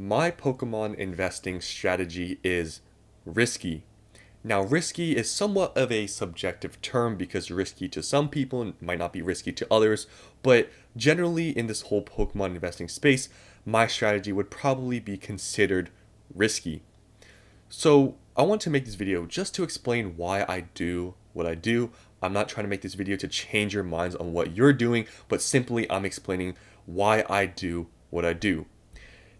My Pokemon investing strategy is risky. Now, risky is somewhat of a subjective term because risky to some people might not be risky to others, but generally in this whole Pokemon investing space, my strategy would probably be considered risky. So, I want to make this video just to explain why I do what I do. I'm not trying to make this video to change your minds on what you're doing, but simply I'm explaining why I do what I do.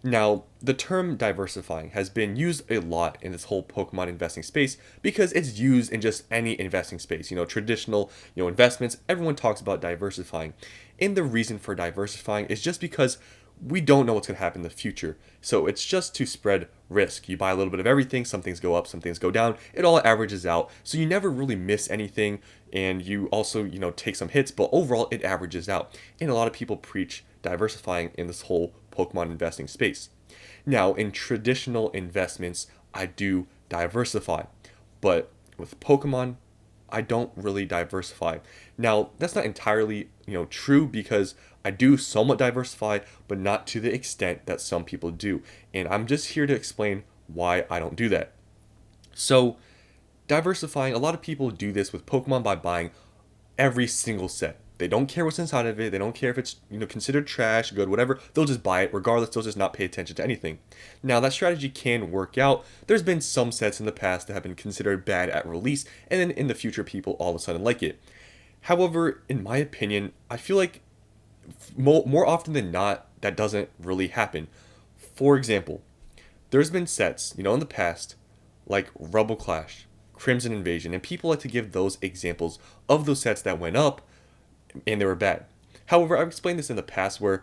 Now, the term diversifying has been used a lot in this whole Pokemon investing space because it's used in just any investing space. Traditional, investments, everyone talks about diversifying. And the reason for diversifying is just because we don't know what's going to happen in the future. So it's just to spread risk. You buy a little bit of everything, some things go up, some things go down. It all averages out. So you never really miss anything, and you also, take some hits, but overall it averages out. And a lot of people preach diversifying in this whole Pokemon investing space. Now, in traditional investments, I do diversify, but with Pokemon, I don't really diversify. Now, that's not entirely, true because I do somewhat diversify, but not to the extent that some people do. And I'm just here to explain why I don't do that. So, diversifying, a lot of people do this with Pokemon by buying every single set. They don't care what's inside of it. They don't care if it's considered trash, good, whatever. They'll just buy it regardless. They'll just not pay attention to anything. Now that strategy can work out. There's been some sets in the past that have been considered bad at release, and then in the future people all of a sudden like it. However, in my opinion, I feel like more often than not that doesn't really happen. For example, there's been sets in the past like Rebel Clash, Crimson Invasion, and people like to give those examples of those sets that went up and they were bad. However, I've explained this in the past where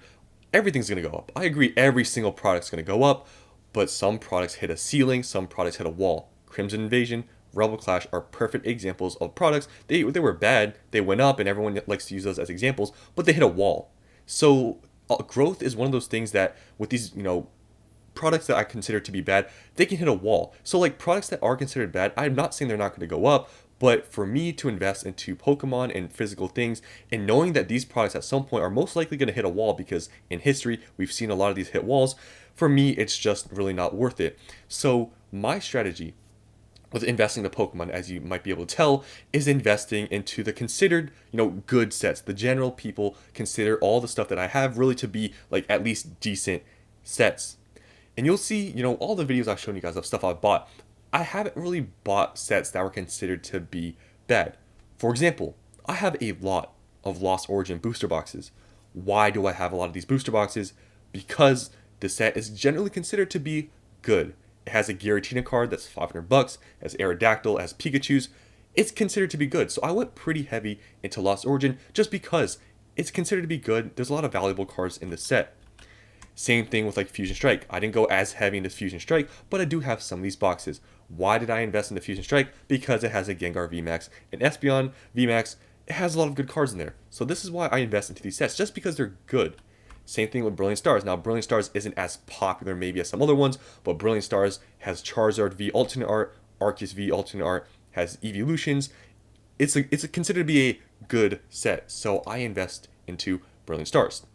everything's going to go up. I agree every single product's going to go up, but some products hit a ceiling, some products hit a wall. Crimson Invasion, Rebel Clash are perfect examples of products. They were bad, they went up, and everyone likes to use those as examples, but they hit a wall. So growth is one of those things that with these, products that I consider to be bad, they can hit a wall. So like products that are considered bad, I'm not saying they're not going to go up, but for me to invest into Pokemon and physical things and knowing that these products at some point are most likely going to hit a wall because in history we've seen a lot of these hit walls, for me it's just really not worth it. So my strategy with investing in the Pokemon, as you might be able to tell, is investing into the considered, good sets. The general people consider all the stuff that I have really to be like at least decent sets. And you'll see, all the videos I've shown you guys of stuff I've bought, I haven't really bought sets that were considered to be bad. For example, I have a lot of Lost Origin booster boxes. Why do I have a lot of these booster boxes? Because the set is generally considered to be good. It has a Giratina card that's $500, has Aerodactyl, has Pikachu's. It's considered to be good. So I went pretty heavy into Lost Origin just because it's considered to be good. There's a lot of valuable cards in the set. Same thing with like Fusion Strike. I didn't go as heavy into Fusion Strike, but I do have some of these boxes. Why did I invest in the Fusion Strike? Because it has a Gengar VMAX, an Espeon VMAX. It has a lot of good cards in there. So this is why I invest into these sets, just because they're good. Same thing with Brilliant Stars. Now, Brilliant Stars isn't as popular maybe as some other ones, but Brilliant Stars has Charizard V Alternate Art, Arceus V Alternate Art, has Evolutions. It's considered to be a good set, so I invest into Brilliant Stars.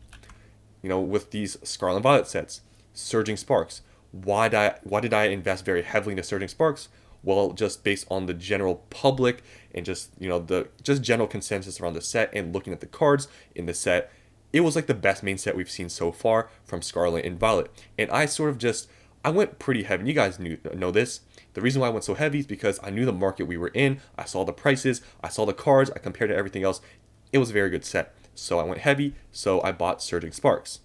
With these Scarlet and Violet sets, Surging Sparks. Why did I invest very heavily into Surging Sparks? Well, just based on the general public and just the general consensus around the set and looking at the cards in the set, it was like the best main set we've seen so far from Scarlet and Violet. And I I went pretty heavy. You guys know this. The reason why I went so heavy is because I knew the market we were in. I saw the prices, I saw the cards, I compared to everything else. It was a very good set. So I went heavy, so I bought Surging Sparks.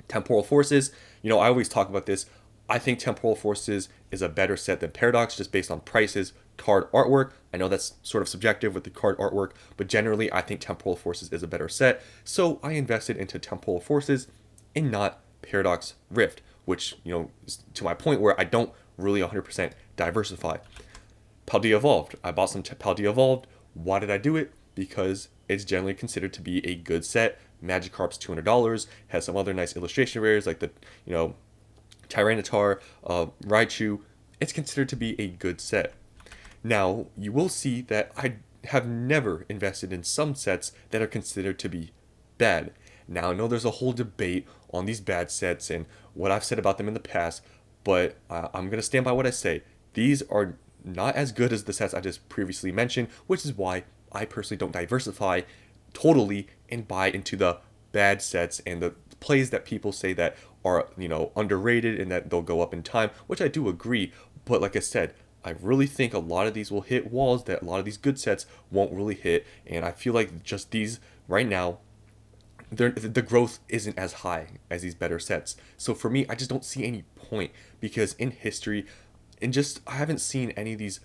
Temporal Forces, I always talk about this. I think Temporal Forces is a better set than Paradox just based on prices, card artwork. I know that's sort of subjective with the card artwork, but generally I think Temporal Forces is a better set. So I invested into Temporal Forces and not Paradox Rift, which, is to my point where I don't really 100% diversify. Paldea Evolved. I bought some Paldea Evolved. Why did I do it? Because it's generally considered to be a good set. Magikarp's $200, has some other nice illustration rares like the, Tyranitar, Raichu. It's considered to be a good set. Now, you will see that I have never invested in some sets that are considered to be bad. Now, I know there's a whole debate on these bad sets and what I've said about them in the past, but I'm going to stand by what I say. These are not as good as the sets I just previously mentioned, which is why I personally don't diversify totally and buy into the bad sets and the plays that people say that are, underrated and that they'll go up in time, which I do agree. But like I said, I really think a lot of these will hit walls that a lot of these good sets won't really hit. And I feel like just these right now, the growth isn't as high as these better sets. So for me, I just don't see any point because in history, and just I haven't seen any of these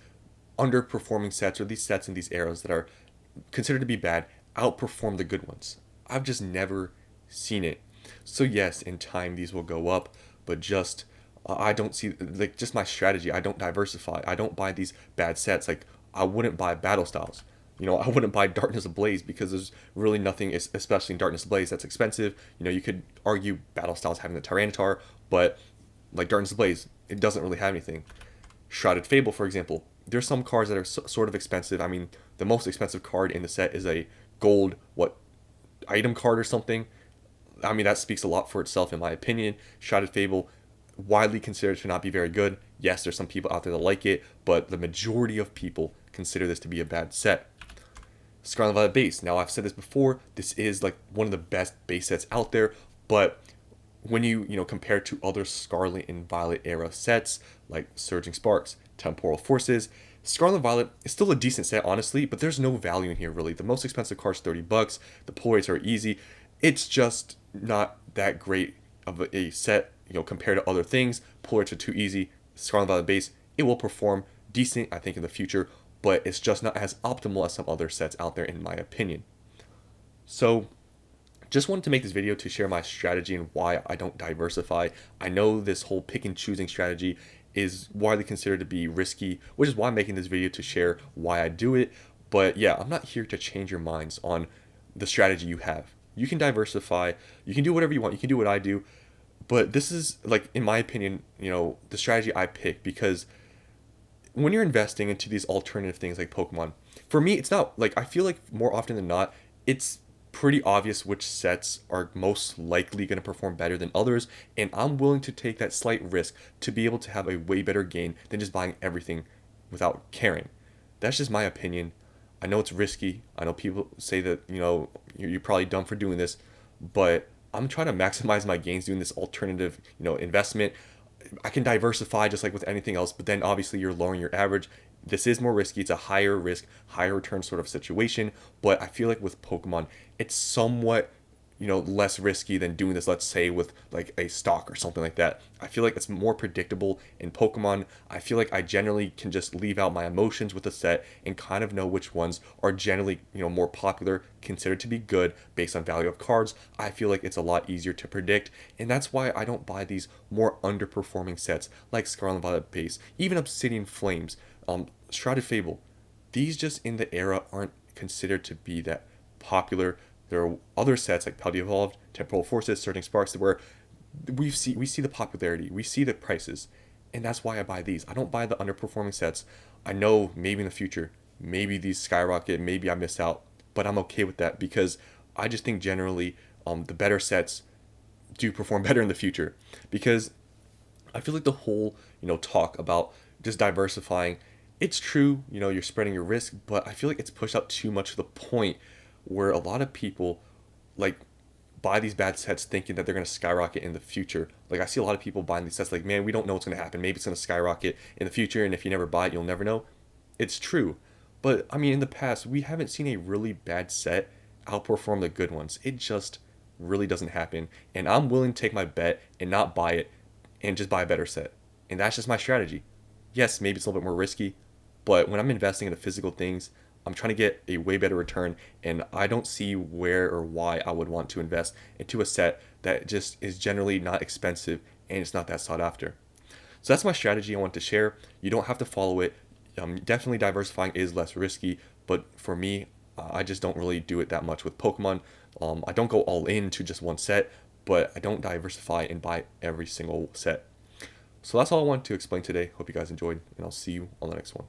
underperforming sets or these sets in these eras that are considered to be bad outperform the good ones. I've just never seen it. So yes, in time these will go up, but just I don't see like just my strategy. I don't diversify. I don't buy these bad sets. Like I wouldn't buy battle styles. I wouldn't buy Darkness Ablaze because there's really nothing, especially in Darkness Ablaze, that's expensive. You could argue battle styles having the Tyranitar, but like Darkness Ablaze, it doesn't really have anything. Shrouded Fable, for example, there's some cards that are sort of expensive. I mean, the most expensive card in the set is a gold item card or something. I mean, that speaks a lot for itself in my opinion. Shrouded Fable, widely considered to not be very good. Yes, there's some people out there that like it, but the majority of people consider this to be a bad set. Scarlet Violet base. Now, I've said this before. This is like one of the best base sets out there, but when you compare to other Scarlet and Violet era sets like Surging Sparks, Temporal Forces, Scarlet Violet is still a decent set, honestly, but there's no value in here really. The most expensive card's $30. The pull rates are easy. It's just not that great of a set, compared to other things. Pull rates are too easy. Scarlet Violet base, it will perform decent, I think, in the future, but it's just not as optimal as some other sets out there, in my opinion. So, just wanted to make this video to share my strategy and why I don't diversify. I know this whole pick and choosing strategy is widely considered to be risky, which is why I'm making this video to share why I do it. But yeah, I'm not here to change your minds on the strategy you have. You can diversify, you can do whatever you want, you can do what I do, but this is, like, in my opinion, the strategy I pick because when you're investing into these alternative things like Pokemon, for me, it's not like I feel like more often than not, it's pretty obvious which sets are most likely going to perform better than others, and I'm willing to take that slight risk to be able to have a way better gain than just buying everything without caring. That's just my opinion. I know it's risky. I know people say that, you're probably dumb for doing this, but I'm trying to maximize my gains doing this alternative, investment. I can diversify just like with anything else, but then obviously you're lowering your average. This is more risky. It's a higher risk, higher return sort of situation. But I feel like with Pokemon, it's somewhat, less risky than doing this, let's say, with like a stock or something like that. I feel like it's more predictable in Pokemon. I feel like I generally can just leave out my emotions with a set and kind of know which ones are generally, more popular, considered to be good based on value of cards. I feel like it's a lot easier to predict, and that's why I don't buy these more underperforming sets like Scarlet and Violet base, even Obsidian Flames, Shrouded Fable. These just in the era aren't considered to be that popular. There are other sets like Paldea Evolved, Temporal Forces, Surging Sparks, where we see the popularity, we see the prices, and that's why I buy these. I don't buy the underperforming sets. I know maybe in the future, maybe these skyrocket, maybe I miss out, but I'm okay with that because I just think generally the better sets do perform better in the future. Because I feel like the whole talk about just diversifying, it's true, you're spreading your risk, but I feel like it's pushed out too much to the point where a lot of people like buy these bad sets thinking that they're going to skyrocket in the future. Like I see a lot of people buying these sets like, man, we don't know what's going to happen. Maybe it's going to skyrocket in the future, and if you never buy it, you'll never know. It's true. But I mean, in the past, we haven't seen a really bad set outperform the good ones. It just really doesn't happen. And I'm willing to take my bet and not buy it and just buy a better set. And that's just my strategy. Yes, maybe it's a little bit more risky, but when I'm investing into physical things, I'm trying to get a way better return, and I don't see where or why I would want to invest into a set that just is generally not expensive and it's not that sought after. So that's my strategy I want to share. You don't have to follow it. Definitely diversifying is less risky, but for me, I just don't really do it that much with Pokemon. I don't go all in to just one set, but I don't diversify and buy every single set. So that's all I wanted to explain today. Hope you guys enjoyed, and I'll see you on the next one.